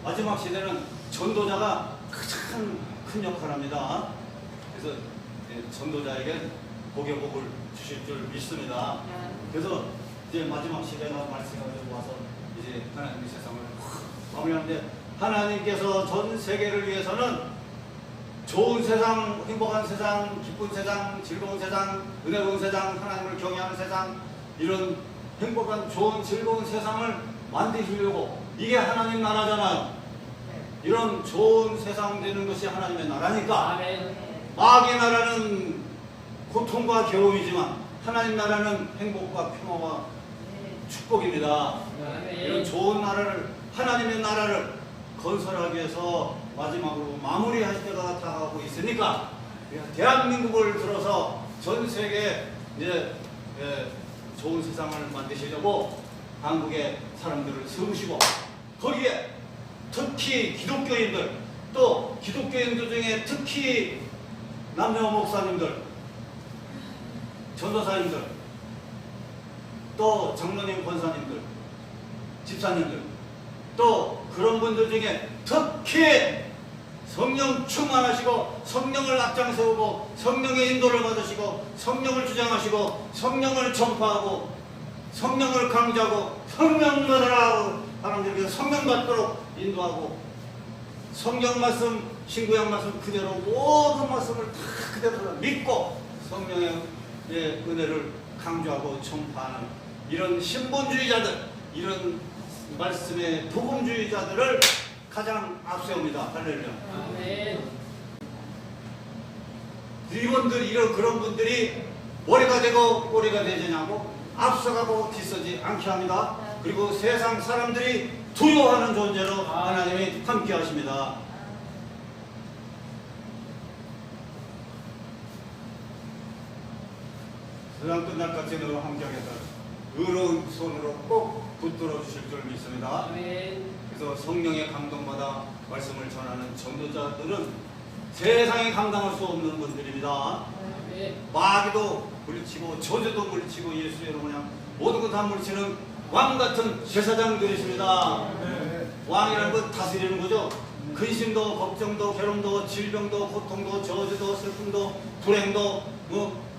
마지막 시대는 전도자가 가장 큰 역할을 합니다. 그래서 전도자에게 복의 복을 주실 줄 믿습니다. 그래서 이제 마지막 시대가 말씀하고 와서 이제 하나님의 세상을 마무리하는데, 하나님께서 전 세계를 위해서는 좋은 세상, 행복한 세상, 기쁜 세상, 즐거운 세상, 은혜로운 세상, 하나님을 경외하는 세상, 이런 행복한 좋은 즐거운 세상을 만드시려고, 이게 하나님 나라잖아요. 이런 좋은 세상 되는 것이 하나님의 나라니까. 마귀의 나라는 고통과 괴로움이지만 하나님 나라는 행복과 평화와 축복입니다. 이런 좋은 나라를, 하나님의 나라를 건설하기 위해서 마지막으로 마무리할 때가 다가오고 있으니까, 대한민국을 들어서 전 세계에 이제 좋은 세상을 만드시려고 한국의 사람들을 세우시고, 거기에 특히 기독교인들, 또 기독교인들 중에 특히 남녀 목사님들, 전도사님들, 또 장로님, 권사님들, 집사님들, 또 그런 분들 중에 특히 성령 충만하시고 성령을 앞장세우고 성령의 인도를 받으시고 성령을 주장하시고 성령을 전파하고 성령을 강조하고 성령 받으라고 사람들에게 성령 받도록 인도하고, 성경 말씀, 신구약 말씀 그대로 모든 말씀을 다 그대로 믿고 성령의 은혜를 강조하고 전파하는 이런 신본주의자들, 이런 말씀의 복음주의자들을 가장 앞세웁니다. 할렐루야. 아멘. 이런 그런 분들이 머리가 되고 꼬리가 되지냐고 앞서가고 뒤서지 않게 합니다. 그리고 세상 사람들이 두려워하는 존재로 하나님이 함께 하십니다. 세상 끝날까지 너와 함께하겠다. 의로운 손으로 꼭 붙들어 주실 줄 믿습니다. 그래서 성령의 감동받아 말씀을 전하는 전도자들은 세상에 감당할 수 없는 분들입니다. 마귀도 물리치고 저주도 물리치고 예수의 이름으로 모든 것 다 물리치는 왕같은 제사장들이십니다. 왕이라는 건 다스리는 거죠. 근심도 걱정도 괴로움도 질병도 고통도 저주도 슬픔도 불행도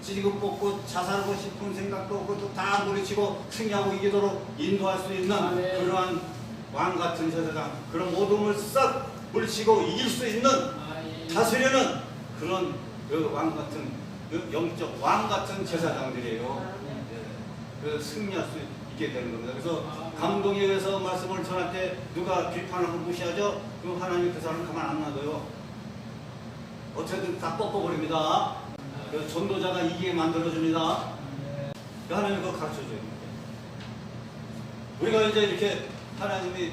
찌르고 뽑고 자살하고 싶은 생각도 그것도 다 물리치고 승리하고 이기도록 인도할 수 있는 그러한 왕같은 제사장, 그런 모든 걸 싹 물리치고 이길 수 있는, 다스리는 그런 왕같은 영적 왕같은 제사장들이에요. 그래서 승리할 수 있게 되는 겁니다. 그래서 감동에 의해서 말씀을 전할 때 누가 비판하고 무시하죠? 그럼 하나님 그 사람을 가만 안 놔둬요. 어쨌든 다 뻗어버립니다. 그래서 전도자가 이기게 만들어줍니다. 하나님이 그거 가르쳐줘요. 우리가 이제 이렇게 하나님이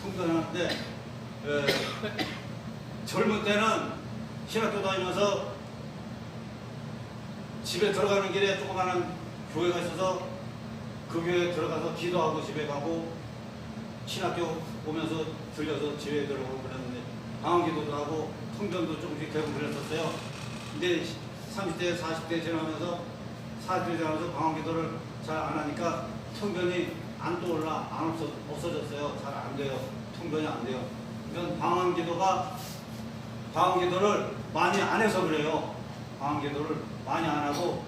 통전하는데, 젊은 때는 신학교 다니면서 집에 들어가는 길에 조그마한 교회가 있어서 그 교회에 들어가서 기도하고 집에 가고, 신학교 오면서 들려서 집에 들어가고 그랬는데, 방언기도도 하고 통전도 조금씩 되고 그랬었어요. 근데 30대, 40대 지나면서 40대 지나면서 방언기도를 잘 안 하니까 통전이 안 떠올라, 안 없어졌어요. 잘 안 돼요. 통전이 안 돼요. 그러니까 방언기도를 많이 안 해서 그래요. 방언기도를 많이 안 하고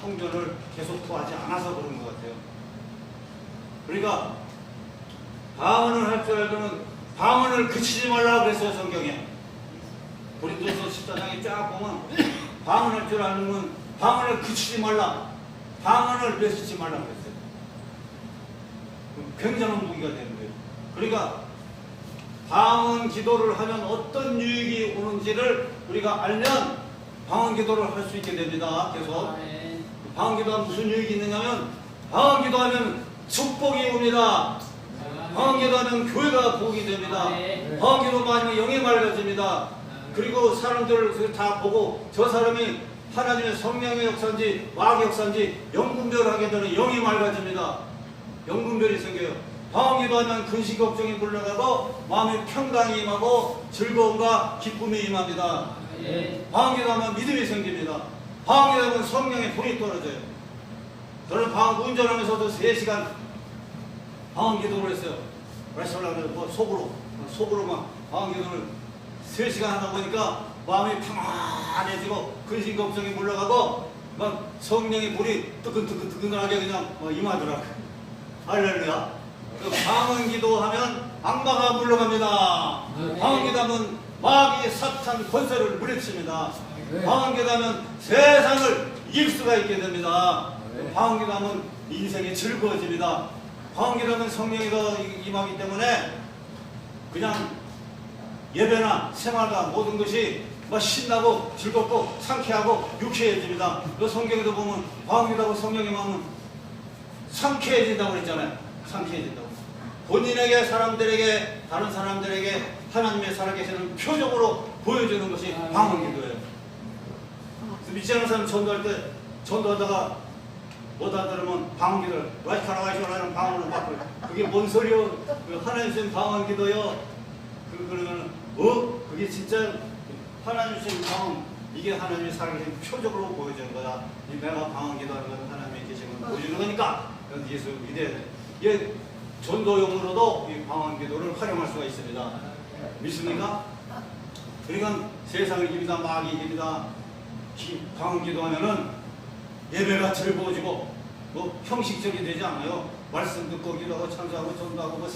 통전을 계속 구하지 않아서 그런 것 같아요. 그러니까 방언을 할 줄 알고는 방언을 그치지 말라 그랬어요. 성경에 고린도서 14장에 쫙 보면 방언할 줄 알면 방언을 그치지 말라, 방언을 내쓰지 말라 그랬어요. 굉장한 무기가 되는 거예요. 그러니까 방언 기도를 하면 어떤 유익이 오는지를 우리가 알면 방언 기도를 할 수 있게 됩니다. 계속 방언 기도하면 무슨 유익이 있느냐면, 방언 기도하면 축복이 옵니다. 방언 기도하면 교회가 복이 됩니다. 방언 기도만 하면 영이 맑아집니다. 그리고 사람들 다 보고 저 사람이 하나님의 성령의 역사인지 마귀의 역사인지 영분별을 하게 되는 영이 맑아집니다. 영분별이 생겨요. 방언 기도하면 근심 걱정이 물러가고 마음의 평강이 임하고 즐거움과 기쁨이 임합니다. 방언 기도하면 믿음이 생깁니다. 방언 기도하면 성령의 불이 떨어져요. 저는 운전하면서도 3시간 방언 기도를 했어요. 말씀을 하려고 뭐 속으로 막 방언기도를 3시간 하다 보니까 마음이 평안해지고 근심 걱정이 물러가고 막 성령의 불이 뜨끈뜨끈하게 그냥 임하더라고. 할렐루야. 그 방언기도 하면 악마가 물러갑니다. 방언기도 하면 마귀 사탄 권세를 물리칩니다. 방언기도 하면 세상을 이길 수가 있게 됩니다. 방언기도 하면 인생이 즐거워집니다. 방언기도 하면 성령이 더 임하기 때문에 그냥 예배나 생활과 모든 것이 막 신나고 즐겁고 상쾌하고 유쾌해집니다. 그 성경에도 보면 방언기도 하고 성령이 임하면 상쾌해진다고 그랬잖아요. 상쾌해진다고. 본인에게, 사람들에게, 다른 사람들에게 하나님의 살아계시는 표적으로 보여주는 것이 방언기도예요. 믿지 않는 사람 전도할 때 전도하다가 못 알아들으면 방언기도를 와이카라와이쇼라는 방언을 받고 그게 뭔 소리요? 그 하나님 주신 방언기도요. 그러면 그게 진짜 하나님 주신 방언, 이게 하나님의 살아계신 표적으로 보여주는 거다. 내가 방언기도하는 건 하나님의 계신 걸 보여주는 거니까 예수 믿어야 돼. 이게 전도용으로도 이 방언기도를 활용할 수가 있습니다. 믿습니까? 그러니까 세상을 이깁니다. 마귀 이깁니다. 방언기도 하면은 예배가 즐거워지고 뭐 형식적이 되지 않아요. 말씀 듣고 기도하고 찬송하고 전도하고 뭐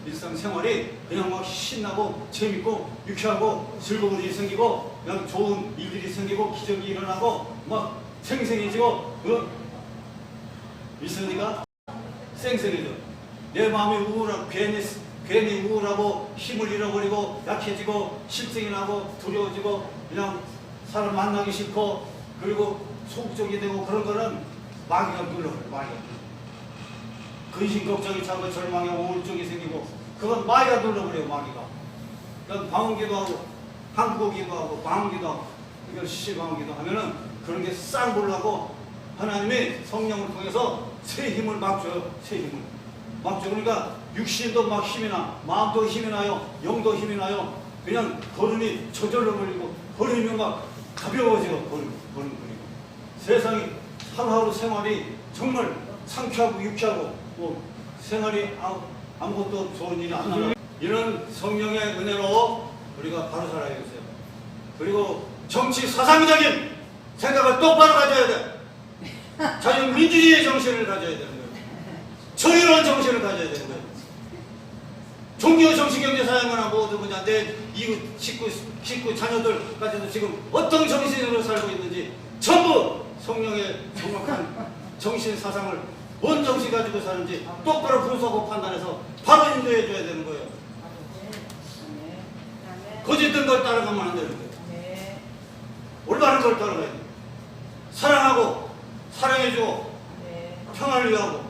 일상생활이 그냥 막 신나고 재밌고 유쾌하고 즐거운 일이 생기고 그냥 좋은 일들이 생기고 기적이 일어나고 막 생생해지고 믿습니까? 생생해져. 내 마음이 우울하고 괜히 우울하고 힘을 잃어버리고 약해지고 실증이 나고 두려워지고 그냥 사람 만나기 싫고 그리고 소극적이 되고 그런 거는 마귀가 눌러버려요. 마귀가 근심 걱정이 차고 절망에 우울증이 생기고 그건 마귀가 눌러버려요. 마귀가. 그러니까 방언기도 하고 한국어기도 하고 방언기도 하고 이걸 시방언기도 하면은 그런 게 싹 올라고 하나님이 성령을 통해서 새 힘을 막 줘요. 새 힘을 막 줘. 그러니까 육신도 막 힘이 나, 마음도 힘이 나요, 영도 힘이 나요. 그냥 걸음이 저절로 걸리고 걸으면 막 가벼워져요. 걸음. 세상이 하루하루 생활이 정말 상쾌하고 유쾌하고 뭐 생활이 아무것도 좋은 일이 안 나요. 이런 성령의 은혜로 우리가 바로 살아야 되세요. 그리고 정치 사상적인 생각을 똑바로 가져야 돼. 자유민주주의의 정신을 가져야 되는 거예요. 정의로운 정신을 가져야 되는 거예요. 종교, 정치, 경제, 사회문화 모두 그냥 내 이웃, 식구, 자녀들까지도 지금 어떤 정신으로 살고 있는지 전부 성령의 정확한 정신 사상을 뭔 정신 가지고 사는지 똑바로 분석하고 판단해서 바로 인도해 줘야 되는 거예요. 거짓된 걸 따라가면 안 되는 거예요. 올바른 걸 따라가야 돼요. 사랑하고 사랑해주고 평화를 위하고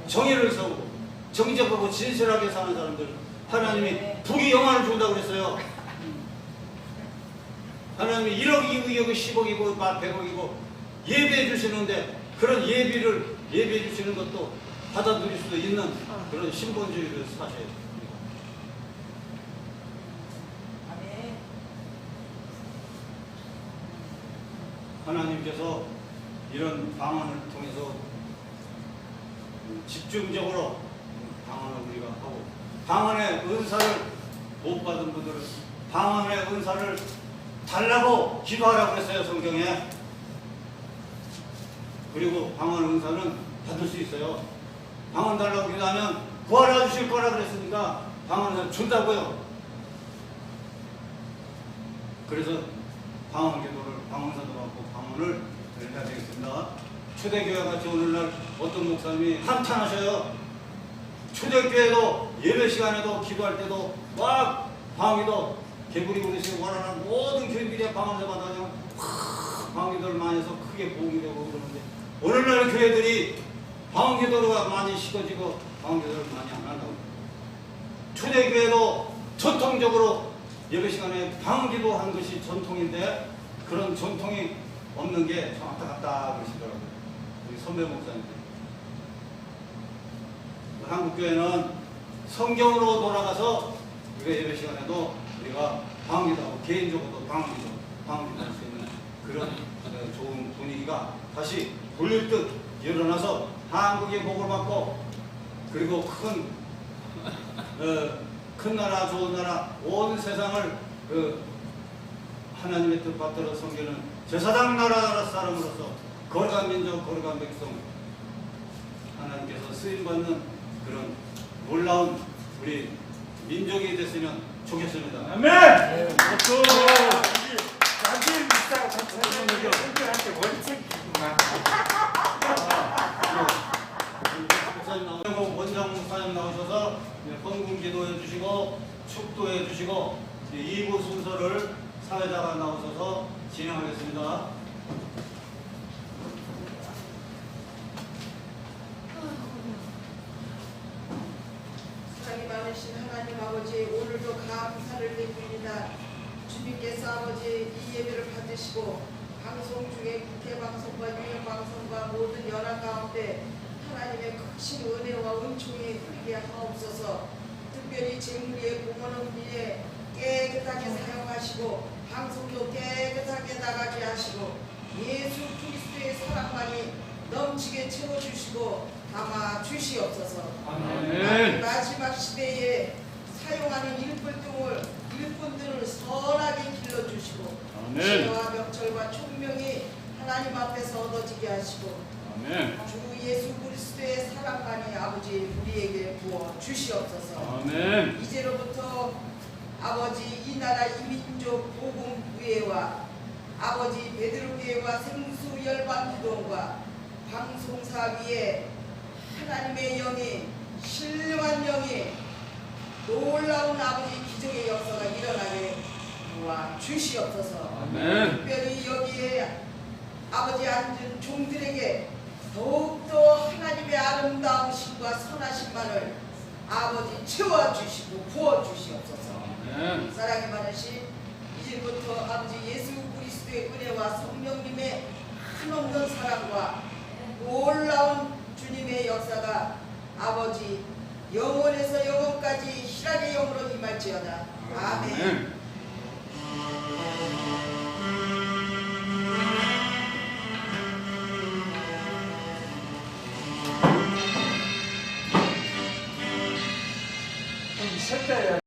정의를 세우고 정직하고 진실하게 사는 사람들 하나님이 북이 영화를 준다고 그랬어요. 하나님이 1억, 2억, 2억, 10억이고 100억이고 예배해 주시는데 그런 예배해 주시는 것도 받아들일 수도 있는 그런 신본주의를 사셔야 돼요. 하나님께서 이런 방언을 통해서 집중적으로 방언을 우리가 하고 방언의 은사를 못 받은 분들은 방언의 은사를 달라고 기도하라고 했어요. 성경에. 그리고 방언 은사는 받을 수 있어요. 방언 달라고 기도하면 구하라 주실 거라 그랬으니까 방언 은사 준다고요. 그래서 방언 기도를 방언사도 받고 방언을 해야 되겠습니다. 초대교회 같이 오늘날 어떤 목사님이 한탄하셔요. 초대교회도 예배 시간에도 기도할 때도 막 방언기도 개구리 그릇이 원하는 모든 교인들이 방언을 받아가지고 방언기도를 많이 해서 크게 보응이 되고 그러는데 오늘날 교회들이 방언기도가 많이 식어지고 방언기도를 많이 안 한다고. 초대교회도 전통적으로 예배 시간에 방언기도 하는 것이 전통인데 그런 전통이 없는 게 참 안타깝다 그러시더라고요. 우리 선배 목사님들. 한국교회는 성경으로 돌아가서 우리가 예배 시간에도 우리가 방언기도하고 개인적으로도 방언기도 할 수 있는 그런 좋은 분위기가 다시 돌릴 듯 일어나서 한국의 복을 받고 그리고 큰 큰 나라 좋은 나라 온 세상을 하나님의 뜻 받들어 섬기는 제사장 나라 사람으로서 거룩한 민족 거룩한 백성 하나님께서 쓰임받는 그런 놀라운 우리 민족이 됐으면 좋겠습니다. 아멘. 박수. 나중에 비싸고 전체적으로 선생한테 원칙이구나. 원장 목사님 나오셔서 헌금 기도해 주시고 축도해 주시고 2부 순서를 사회자가 나오셔서 진행하겠습니다. 사랑이 많으신 하나님 아버지, 오늘도 감사를 드립니다. 주님께서 아버지 이 예배를 받으시고 방송 중에 국회 방송과 유형 방송과 모든 연합 가운데 하나님의 크신 은혜와 은총이 흐르게 하옵소서. 특별히 재물의 공헌을 위해 깨끗하게 사용하시고 방송도 깨끗하게 나가게 하시고 예수 그리스도의 사랑만이 넘치게 채워주시고 담아 주시옵소서. 아멘. 마지막 시대에 사용하는 일꾼들을 선하게 길러주시고 지혜와 명철과 총명이 하나님 앞에서 얻어지게 하시고 아멘. 주 예수 그리스도의 사랑만이 아버지 우리에게 부어 주시옵소서. 아멘. 이제로부터 아버지 이 나라 이민족 복음 부회와 아버지 베드로교회와 생수 열방 기도원과 방송사 위에 하나님의 영이 신령한 영이 놀라운 아버지 기적의 역사가 일어나게 도와 주시옵소서. 아멘. 특별히 여기에 아버지 앉은 종들에게 더욱더 하나님의 아름다우심과 선하심만을 아버지 채워주시고 부어주시옵소서. 아멘. 사랑이 많으신 이제부터 아버지 예수 그리스도의 은혜와 성령님의 한없는 사랑과 놀라운 주님의 역사가 아버지 영원에서 영원까지 희락의 영으로 임할지어다. 아멘. 좀 쉬었다 해야